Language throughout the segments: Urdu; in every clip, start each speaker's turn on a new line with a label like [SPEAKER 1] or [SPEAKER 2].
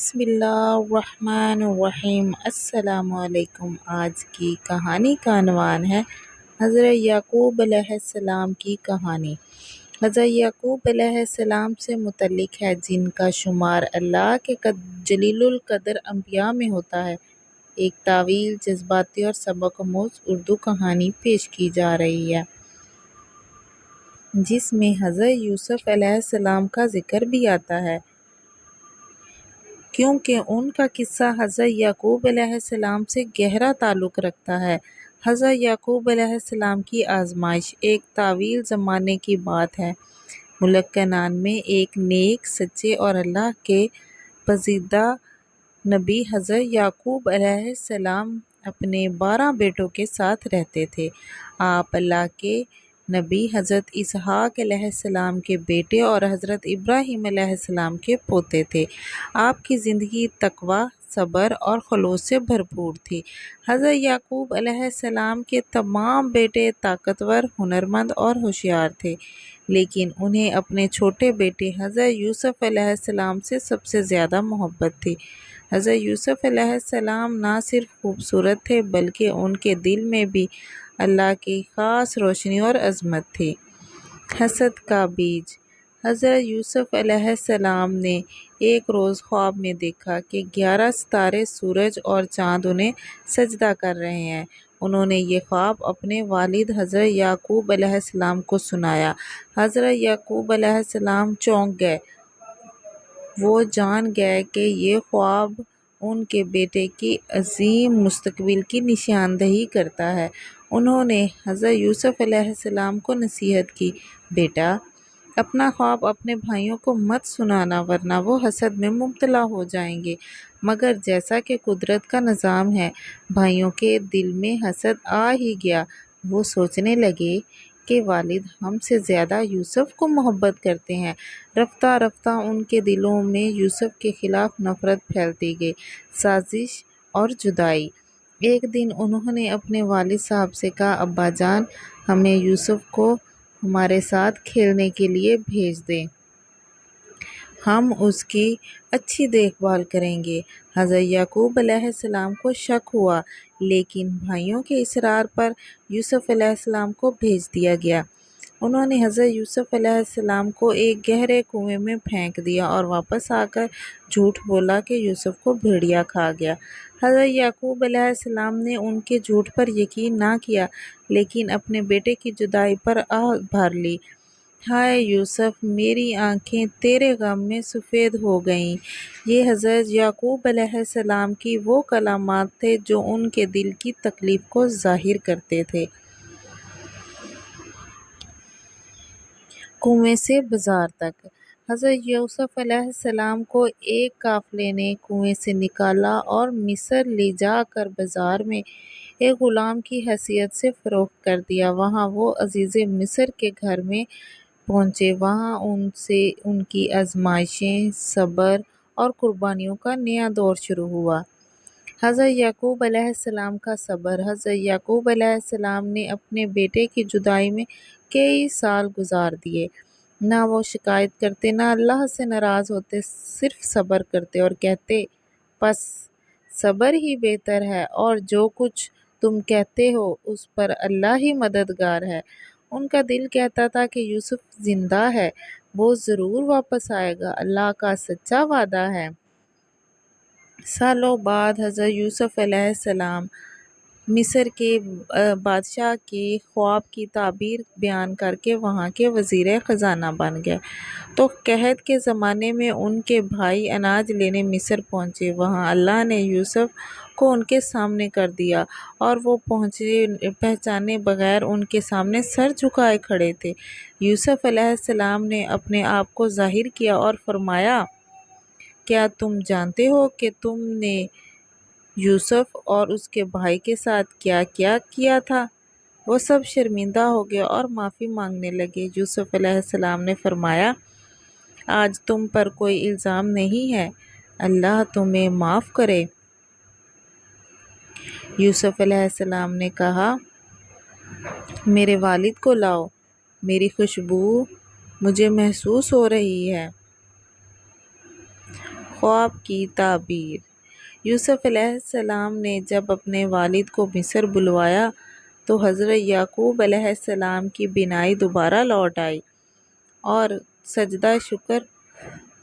[SPEAKER 1] بسم اللہ الرحمن الرحیم۔ السلام علیکم۔ آج کی کہانی کا عنوان ہے حضرت یعقوب علیہ السلام کی کہانی۔ حضرت یعقوب علیہ السلام سے متعلق ہے، جن کا شمار اللہ کے جلیل القدر انبیاء میں ہوتا ہے۔ ایک طویل، جذباتی اور سبق آموز اردو کہانی پیش کی جا رہی ہے، جس میں حضرت یوسف علیہ السلام کا ذکر بھی آتا ہے، کیونکہ ان کا قصہ حضرت یعقوب علیہ السلام سے گہرا تعلق رکھتا ہے۔ حضرت یعقوب علیہ السلام کی آزمائش ایک طویل زمانے کی بات ہے۔ ملک کنعان میں ایک نیک، سچے اور اللہ کے پسندیدہ نبی حضرت یعقوب علیہ السلام اپنے 12 بیٹوں کے ساتھ رہتے تھے۔ آپ اللہ کے نبی حضرت اسحاق علیہ السلام کے بیٹے اور حضرت ابراہیم علیہ السلام کے پوتے تھے۔ آپ کی زندگی تقویٰ، صبر اور خلوص سے بھرپور تھی۔ حضرت یعقوب علیہ السلام کے تمام بیٹے طاقتور، ہنرمند اور ہوشیار تھے، لیکن انہیں اپنے چھوٹے بیٹے حضرت یوسف علیہ السلام سے سب سے زیادہ محبت تھی۔ حضرت یوسف علیہ السلام نہ صرف خوبصورت تھے، بلکہ ان کے دل میں بھی اللہ کی خاص روشنی اور عظمت تھی۔ حسد کا بیج۔ حضرت یوسف علیہ السلام نے ایک روز خواب میں دیکھا کہ 11 ستارے، سورج اور چاند انہیں سجدہ کر رہے ہیں۔ انہوں نے یہ خواب اپنے والد حضرت یعقوب علیہ السلام کو سنایا۔ حضرت یعقوب علیہ السلام چونک گئے۔ وہ جان گئے کہ یہ خواب ان کے بیٹے کی عظیم مستقبل کی نشاندہی کرتا ہے۔ انہوں نے حضرت یوسف علیہ السلام کو نصیحت کی، بیٹا، اپنا خواب اپنے بھائیوں کو مت سنانا، ورنہ وہ حسد میں مبتلا ہو جائیں گے۔ مگر جیسا کہ قدرت کا نظام ہے، بھائیوں کے دل میں حسد آ ہی گیا۔ وہ سوچنے لگے کہ والد ہم سے زیادہ یوسف کو محبت کرتے ہیں۔ رفتہ رفتہ ان کے دلوں میں یوسف کے خلاف نفرت پھیلتی گئی۔ سازش اور جدائی۔ ایک دن انہوں نے اپنے والد صاحب سے کہا، ابا جان، ہمیں یوسف کو ہمارے ساتھ کھیلنے کے لیے بھیج دیں، ہم اس کی اچھی دیکھ بھال کریں گے۔ حضرت یعقوب علیہ السلام کو شک ہوا، لیکن بھائیوں کے اصرار پر یوسف علیہ السلام کو بھیج دیا گیا۔ انہوں نے حضرت یوسف علیہ السلام کو ایک گہرے کنویں میں پھینک دیا اور واپس آ کر جھوٹ بولا کہ یوسف کو بھیڑیا کھا گیا۔ حضرت یعقوب علیہ السلام نے ان کے جھوٹ پر یقین نہ کیا، لیکن اپنے بیٹے کی جدائی پر آہ بھر لی۔ ہائے یوسف، میری آنکھیں تیرے غم میں سفید ہو گئیں۔ یہ حضرت یعقوب علیہ السلام کی وہ کلمات تھے جو ان کے دل کی تکلیف کو ظاہر کرتے تھے۔ کنویں سے بازار تک۔ حضرت یوسف علیہ السلام کو ایک قافلے نے کنویں سے نکالا اور مصر لے جا کر بازار میں ایک غلام کی حیثیت سے فروخت کر دیا۔ وہاں وہ عزیز مصر کے گھر میں پہنچے۔ وہاں ان سے ان کی آزمائشیں، صبر اور قربانیوں کا نیا دور شروع ہوا۔ حضرت یعقوب علیہ السلام کا صبر۔ حضرت یعقوب علیہ السلام نے اپنے بیٹے کی جدائی میں کئی سال گزار دیے۔ نہ وہ شکایت کرتے، نہ اللہ سے ناراض ہوتے، صرف صبر کرتے اور کہتے، بس صبر ہی بہتر ہے، اور جو کچھ تم کہتے ہو اس پر اللہ ہی مددگار ہے۔ ان کا دل کہتا تھا کہ یوسف زندہ ہے، وہ ضرور واپس آئے گا، اللہ کا سچا وعدہ ہے۔ سالوں بعد حضرت یوسف علیہ السلام مصر کے بادشاہ کے خواب کی تعبیر بیان کر کے وہاں کے وزیر خزانہ بن گئے۔ تو قحط کے زمانے میں ان کے بھائی اناج لینے مصر پہنچے۔ وہاں اللہ نے یوسف کو ان کے سامنے کر دیا، اور وہ پہچانے بغیر ان کے سامنے سر جھکائے کھڑے تھے۔ یوسف علیہ السلام نے اپنے آپ کو ظاہر کیا اور فرمایا، کیا تم جانتے ہو کہ تم نے یوسف اور اس کے بھائی کے ساتھ کیا کیا کیا تھا؟ وہ سب شرمندہ ہو گئے اور معافی مانگنے لگے۔ یوسف علیہ السلام نے فرمایا، آج تم پر کوئی الزام نہیں ہے، اللہ تمہیں معاف کرے۔ یوسف علیہ السلام نے کہا، میرے والد کو لاؤ، میری خوشبو مجھے محسوس ہو رہی ہے۔ خواب کی تعبیر۔ یوسف علیہ السلام نے جب اپنے والد کو مصر بلوایا تو حضرت یعقوب علیہ السلام کی بینائی دوبارہ لوٹ آئی اور سجدہ شکر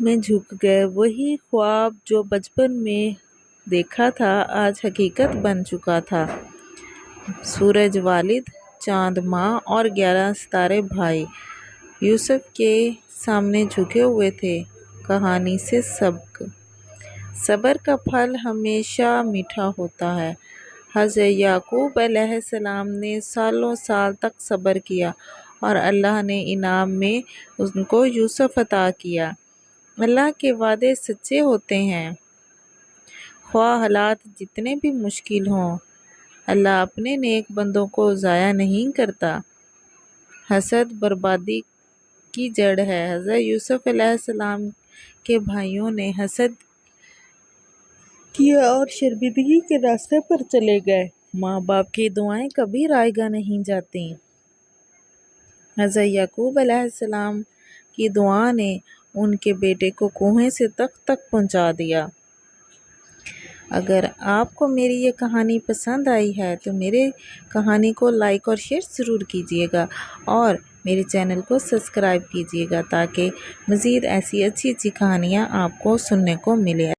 [SPEAKER 1] میں جھک گئے۔ وہی خواب جو بچپن میں دیکھا تھا آج حقیقت بن چکا تھا۔ سورج والد، چاند ماں اور 11 ستارے بھائی یوسف کے سامنے جھکے ہوئے تھے۔ کہانی سے سبق: صبر کا پھل ہمیشہ میٹھا ہوتا ہے۔ حضرت یعقوب علیہ السلام نے سالوں سال تک صبر کیا اور اللہ نے انعام میں ان کو یوسف عطا کیا۔ اللہ کے وعدے سچے ہوتے ہیں، خواہ حالات جتنے بھی مشکل ہوں۔ اللہ اپنے نیک بندوں کو ضائع نہیں کرتا۔ حسد بربادی کی جڑ ہے۔ حضرت یوسف علیہ السلام کے بھائیوں نے حسد کیا اور شرمندگی کے راستے پر چلے گئے۔ ماں باپ کی دعائیں کبھی رائے گاہ نہیں جاتیں۔ حضرت یعقوب علیہ السلام کی دعا نے ان کے بیٹے کو کنویں سے تخت تک پہنچا دیا۔ اگر آپ کو میری یہ کہانی پسند آئی ہے تو میرے کہانی کو لائک اور شیئر ضرور کیجیے گا اور میرے چینل کو سبسکرائب کیجیے گا تاکہ مزید ایسی اچھی کہانیاں آپ کو سننے کو ملے۔